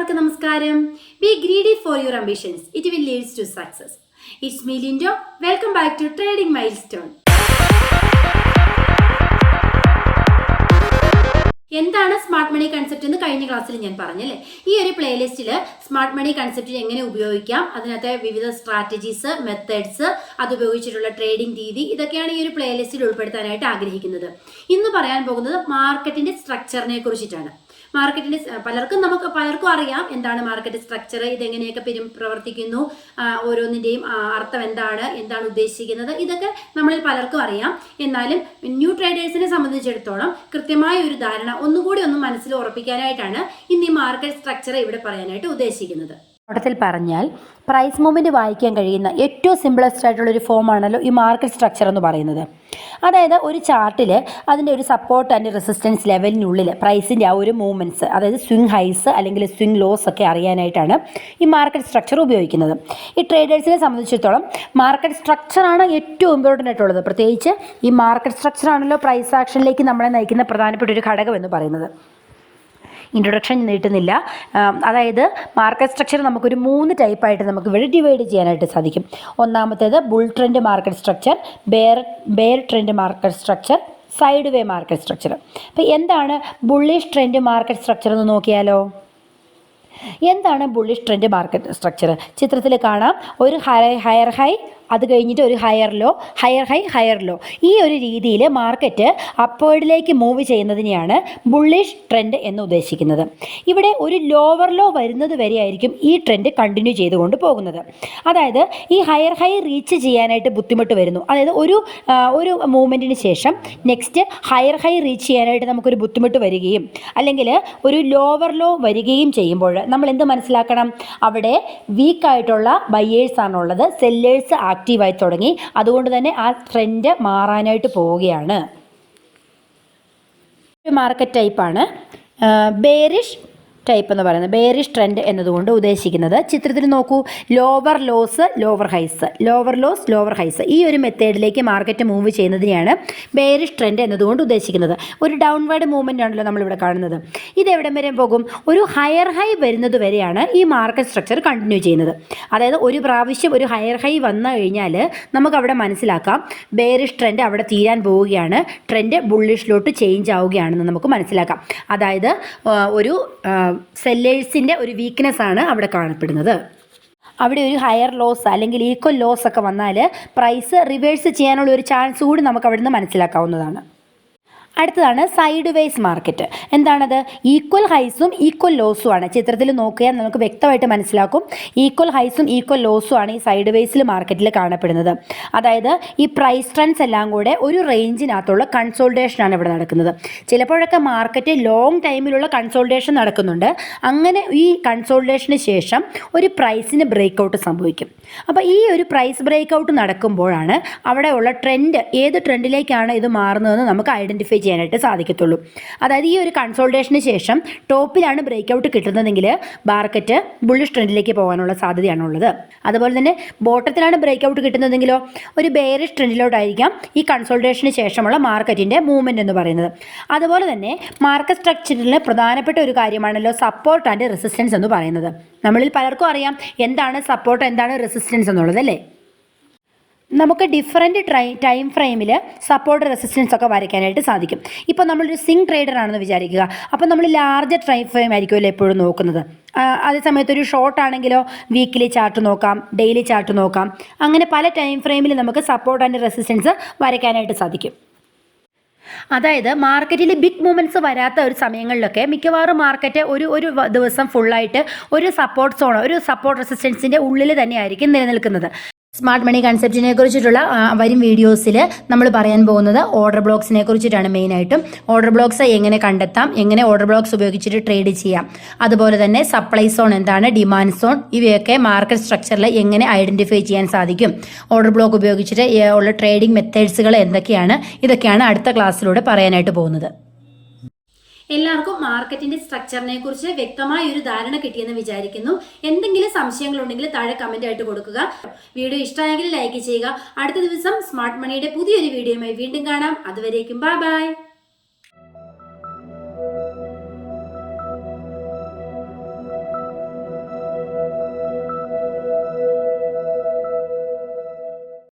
എല്ലാവർക്കും നമസ്കാരം. Be greedy for your ambitions. It will lead to success. It's me Lindo. Welcome back to Trading Milestone. എന്താണ് smart money concept എന്ന് കഴിഞ്ഞ ക്ലാസ്സിൽ ഞാൻ പറഞ്ഞല്ലേ. ഈ ഒരു പ്ലേലിസ്റ്റിൽ സ്മാർട്ട് മണി കൺസെപ്റ്റ് എങ്ങനെ ഉപയോഗിക്കാം, അതിനകത്തെ വിവിധ സ്ട്രാറ്റജീസ്, മെത്തേഡ്സ്, അത് ഉപയോഗിച്ചിട്ടുള്ള ട്രേഡിംഗ് രീതി, ഇതൊക്കെയാണ് ഈ ഒരു പ്ലേലിസ്റ്റിൽ ഉൾപ്പെടുത്താനായിട്ട് ആഗ്രഹിക്കുന്നത്. ഇന്ന് പറയാൻ പോകുന്നത് മാർക്കറ്റിന്റെ സ്ട്രക്ചറിനെ കുറിച്ചിട്ടാണ്. മാർക്കറ്റിന്റെ പലർക്കും അറിയാം എന്താണ് മാർക്കറ്റ് സ്ട്രക്ചർ, ഇതെങ്ങനെയൊക്കെ പ്രവർത്തിക്കുന്നു, ഓരോന്നിന്റെയും അർത്ഥം എന്താണ് ഉദ്ദേശിക്കുന്നത്, ഇതൊക്കെ നമ്മളിൽ പലർക്കും അറിയാം. എന്നാലും ന്യൂ ട്രേഡേഴ്സിനെ സംബന്ധിച്ചിടത്തോളം കൃത്യമായ ഒരു ധാരണ ഒന്നുകൂടി മനസ്സിൽ ഉറപ്പിക്കാനായിട്ടാണ് ഇന്ന് ഈ മാർക്കറ്റ് സ്ട്രക്ചർ ഇവിടെ പറയാനായിട്ട് ഉദ്ദേശിക്കുന്നത്. ടോട്ടത്തിൽ പറഞ്ഞാൽ പ്രൈസ് മൂവ്മെൻറ്റ് വായിക്കാൻ കഴിയുന്ന ഏറ്റവും സിമ്പിളസ്റ്റ് ആയിട്ടുള്ളൊരു ഫോമാണല്ലോ ഈ മാർക്കറ്റ് സ്ട്രക്ചർ എന്ന് പറയുന്നത്. അതായത് ഒരു ചാർട്ടിൽ അതിൻ്റെ ഒരു സപ്പോർട്ട് ആൻഡ് റെസിസ്റ്റൻസ് ലെവലിനുള്ളിൽ പ്രൈസിൻ്റെ ആ ഒരു മൂവ്മെൻറ്റ്സ്, അതായത് സ്വിംഗ് ഹൈസ് അല്ലെങ്കിൽ സ്വിംഗ് ലോസ് ഒക്കെ അറിയാനായിട്ടാണ് ഈ മാർക്കറ്റ് സ്ട്രക്ചർ ഉപയോഗിക്കുന്നത്. ഈ ട്രേഡേഴ്സിനെ സംബന്ധിച്ചിടത്തോളം മാർക്കറ്റ് സ്ട്രക്ചറാണ് ഏറ്റവും ഇമ്പോർട്ടൻ്റ് ആയിട്ടുള്ളത്. പ്രത്യേകിച്ച് ഈ മാർക്കറ്റ് സ്ട്രക്ചറാണല്ലോ പ്രൈസ് ആക്ഷനിലേക്ക് നമ്മളെ നയിക്കുന്ന പ്രധാനപ്പെട്ട ഒരു ഘടകം എന്ന് പറയുന്നത്. ഇൻട്രൊഡക്ഷൻ നീട്ടുന്നില്ല. അതായത് മാർക്കറ്റ് സ്ട്രക്ചർ നമുക്കൊരു 3 ടൈപ്പായിട്ട് നമുക്ക് ഇവിടെ ഡിവൈഡ് ചെയ്യാനായിട്ട് സാധിക്കും. ഒന്നാമത്തേത് bull trend market structure, bear trend market structure, side way market structure. അപ്പോൾ എന്താണ് ബുള്ളിഷ് ട്രെൻഡ് മാർക്കറ്റ് സ്ട്രക്ചർ എന്ന് നോക്കിയാലോ. എന്താണ് ബുള്ളിഷ് ട്രെൻഡ് മാർക്കറ്റ് സ്ട്രക്ചർ? ചിത്രത്തിൽ കാണാം ഒരു ഹയർ ഹൈ, അത് കഴിഞ്ഞിട്ട് ഒരു higher low, higher high, higher low. ഈ ഒരു രീതിയിൽ മാർക്കറ്റ് അപ്വേർഡിലേക്ക് മൂവ് ചെയ്യുന്നതിനെയാണ് ബുള്ളിഷ് ട്രെൻഡ് എന്ന് ഉദ്ദേശിക്കുന്നത്. ഇവിടെ ഒരു ലോവർ ലോ വരുന്നത് വരെയായിരിക്കും ഈ ട്രെൻഡ് കണ്ടിന്യൂ ചെയ്തുകൊണ്ട് പോകുന്നത്. അതായത് ഈ ഹയർ ഹൈ റീച്ച് ചെയ്യാനായിട്ട് ബുദ്ധിമുട്ട് വരുന്നു. അതായത് ഒരു മൂവ്മെൻറ്റിന് ശേഷം നെക്സ്റ്റ് ഹയർ ഹൈ റീച്ച് ചെയ്യാനായിട്ട് നമുക്കൊരു ബുദ്ധിമുട്ട് വരികയും അല്ലെങ്കിൽ ഒരു ലോവർ ലോ വരികയും ചെയ്യുമ്പോൾ നമ്മൾ എന്ത് മനസ്സിലാക്കണം? അവിടെ വീക്കായിട്ടുള്ള ബയേഴ്സ് ആണുള്ളത്, സെല്ലേഴ്സ് ആക്റ്റീവായി തുടങ്ങി. അതുകൊണ്ട് തന്നെ ആ ട്രെൻഡ് മാറാനായിട്ട് പോവുകയാണ്. മാർക്കറ്റ് ടൈപ്പാണ് ബെയറിഷ് ടൈപ്പ് എന്ന് പറയുന്നത്. ബെയറിഷ് ട്രെൻഡ് എന്നതുകൊണ്ട് ഉദ്ദേശിക്കുന്നത്, ചിത്രത്തിൽ നോക്കൂ, ലോവർ ലോസ്, ലോവർ ഹൈസ്, ലോവർ ലോസ്, ലോവർ ഹൈസ്. ഈ ഒരു മെത്തേഡിലേക്ക് മാർക്കറ്റ് മൂവ് ചെയ്യുന്നതിനെയാണ് ബെയറിഷ് ട്രെൻഡ് എന്നതുകൊണ്ട് ഉദ്ദേശിക്കുന്നത്. ഒരു ഡൗൺവേർഡ് മൂവ്മെൻ്റ് ആണല്ലോ നമ്മളിവിടെ കാണുന്നത്. ഇത് എവിടം വരെ പോകും? ഒരു ഹയർ ഹൈ വരുന്നത് വരെയാണ് ഈ മാർക്കറ്റ് സ്ട്രക്ചർ കണ്ടിന്യൂ ചെയ്യുന്നത്. അതായത് ഒരു പ്രാവശ്യം ഒരു ഹയർ ഹൈ വന്നു കഴിഞ്ഞാൽ നമുക്കവിടെ മനസ്സിലാക്കാം ബെയറിഷ് ട്രെൻഡ് അവിടെ തീരാൻ പോവുകയാണ്, ട്രെൻഡ് ബുള്ളിഷിലോട്ട് ചേഞ്ച് ആവുകയാണെന്ന് നമുക്ക് മനസ്സിലാക്കാം. അതായത് ഒരു സെല്ലേഴ്സിൻ്റെ ഒരു വീക്ക്നെസ് ആണ് അവിടെ കാണപ്പെടുന്നത്. അവിടെ ഒരു ഹയർ ലോസ് അല്ലെങ്കിൽ ഈക്വൽ ലോസ് ഒക്കെ വന്നാൽ പ്രൈസ് റിവേഴ്സ് ചെയ്യാനുള്ള ഒരു ചാൻസ് കൂടി നമുക്ക് അവിടെ നിന്ന് മനസ്സിലാക്കാവുന്നതാണ്. അടുത്തതാണ് സൈഡ് വേസ് മാർക്കറ്റ്. എന്താണത്? ഈക്വൽ ഹൈസും ഈക്വൽ ലോസും ആണ്. ചിത്രത്തിൽ നോക്കിയാൽ നമുക്ക് വ്യക്തമായിട്ട് മനസ്സിലാക്കും ഈക്വൽ ഹൈസും ഈക്വൽ ലോസും ആണ് ഈ സൈഡ് വേസിൽ മാർക്കറ്റിൽ കാണപ്പെടുന്നത്. അതായത് ഈ പ്രൈസ് ട്രെൻഡ്സ് എല്ലാം കൂടെ ഒരു റേഞ്ചിനകത്തുള്ള കൺസോൾട്ടേഷനാണ് ഇവിടെ നടക്കുന്നത്. ചിലപ്പോഴൊക്കെ മാർക്കറ്റ് ലോങ് ടൈമിലുള്ള കൺസോൾട്ടേഷൻ നടക്കുന്നുണ്ട്. അങ്ങനെ ഈ കൺസോൾട്ടേഷന് ശേഷം ഒരു പ്രൈസിന് ബ്രേക്ക് സംഭവിക്കും. അപ്പോൾ ഈ ഒരു പ്രൈസ് ബ്രേക്ക് ഔട്ട് നടക്കുമ്പോഴാണ് അവിടെയുള്ള ട്രെൻഡ്, ഏത് ട്രെൻഡിലേക്കാണ് ഇത് മാറുന്നതെന്ന് നമുക്ക് ഐഡൻറ്റിഫൈ ചെയ്യാനായിട്ട് സാധിക്കത്തുള്ളൂ. അതായത് ഈ ഒരു കൺസോൾട്ടേഷന് ശേഷം ടോപ്പിലാണ് ബ്രേക്ക് ഔട്ട് കിട്ടുന്നതെങ്കിൽ മാർക്കറ്റ് ബുള്ളിഷ് ട്രെൻഡിലേക്ക് പോകാനുള്ള സാധ്യതയാണുള്ളത്. അതുപോലെ തന്നെ ബോട്ടത്തിലാണ് ബ്രേക്ക് ഔട്ട് കിട്ടുന്നതെങ്കിലോ ഒരു ബെയറിഷ് ട്രെൻഡിലോട്ടായിരിക്കാം ഈ കൺസോൾട്ടേഷന് ശേഷമുള്ള മാർക്കറ്റിൻ്റെ മൂവ്മെൻറ്റ് എന്ന് പറയുന്നത്. അതുപോലെ തന്നെ മാർക്കറ്റ് സ്ട്രക്ചറിൽ പ്രധാനപ്പെട്ട ഒരു കാര്യമാണല്ലോ സപ്പോർട്ട് ആൻഡ് റെസിസ്റ്റൻസ് എന്ന് പറയുന്നത്. നമ്മളിൽ പലർക്കും അറിയാം എന്താണ് സപ്പോർട്ട്, എന്താണ് റെസിസ്റ്റൻസ് എന്നുള്ളത് അല്ലേ. നമുക്ക് ഡിഫറെൻറ്റ് ടൈം ഫ്രെയിമിൽ സപ്പോർട്ട് റെസിസ്റ്റൻസ് ഒക്കെ വരയ്ക്കാനായിട്ട് സാധിക്കും. ഇപ്പോൾ നമ്മളൊരു സ്വിംഗ് ട്രേഡർ ആണെന്ന് വിചാരിക്കുക. അപ്പോൾ നമ്മൾ ലാർജർ ടൈം ഫ്രെയിം ആയിരിക്കുമല്ലോ എപ്പോഴും നോക്കുന്നത്. അതേ സമയത്ത് ഒരു ഷോർട്ട് ആണെങ്കിലോ വീക്കിലി ചാർട്ട് നോക്കാം, ഡെയിലി ചാർട്ട് നോക്കാം. അങ്ങനെ പല ടൈം ഫ്രെയിമിൽ നമുക്ക് സപ്പോർട്ട് ആൻഡ് റെസിസ്റ്റൻസ് വരയ്ക്കാനായിട്ട് സാധിക്കും. അതായത് മാർക്കറ്റിൽ ബിഗ് മൂവ്മെൻറ്റ്സ് വരാത്ത ഒരു സമയങ്ങളിലൊക്കെ മിക്കവാറും മാർക്കറ്റ് ഒരു ദിവസം ഫുള്ളായിട്ട് ഒരു സപ്പോർട്ട് സോൺ, ഒരു സപ്പോർട്ട് റെസിസ്റ്റൻസിൻ്റെ ഉള്ളിൽ തന്നെയായിരിക്കും നിലനിൽക്കുന്നത്. സ്മാർട്ട് മണി കൺസെപ്റ്റിനെ കുറിച്ചിട്ടുള്ള വരും വീഡിയോസിൽ നമ്മൾ പറയാൻ പോകുന്നത് ഓർഡർ ബ്ലോക്സിനെ കുറിച്ചിട്ടാണ്. മെയിനായിട്ടും ഓർഡർ ബ്ലോക്സ് എങ്ങനെ കണ്ടെത്താം, എങ്ങനെ ഓർഡർ ബ്ലോക്സ് ഉപയോഗിച്ചിട്ട് ട്രേഡ് ചെയ്യാം, അതുപോലെ തന്നെ സപ്ലൈ സോൺ എന്താണ്, ഡിമാൻഡ് സോൺ, ഇവയൊക്കെ മാർക്കറ്റ് സ്ട്രക്ചറിൽ എങ്ങനെ ഐഡൻറ്റിഫൈ ചെയ്യാൻ സാധിക്കും, ഓർഡർ ബ്ലോക്ക് ഉപയോഗിച്ചിട്ട് ഉള്ള ട്രേഡിംഗ് മെത്തേഡ്സുകൾ എന്തൊക്കെയാണ്, ഇതൊക്കെയാണ് അടുത്ത ക്ലാസ്സിലൂടെ പറയാനായിട്ട് പോകുന്നത്. എല്ലാവർക്കും മാർക്കറ്റിന്റെ സ്ട്രക്ചറിനെ കുറിച്ച് വ്യക്തമായ ഒരു ധാരണ കിട്ടിയെന്ന് വിചാരിക്കുന്നു. എന്തെങ്കിലും സംശയങ്ങളുണ്ടെങ്കിൽ താഴെ കമന്റ് ആയിട്ട് കൊടുക്കുക. വീഡിയോ ഇഷ്ടമായെങ്കിൽ ലൈക്ക് ചെയ്യുക. അടുത്ത ദിവസം സ്മാർട്ട് മണിയുടെ പുതിയൊരു വീഡിയോയുമായി വീണ്ടും കാണാം. അതുവരേക്കും ബൈ ബൈ.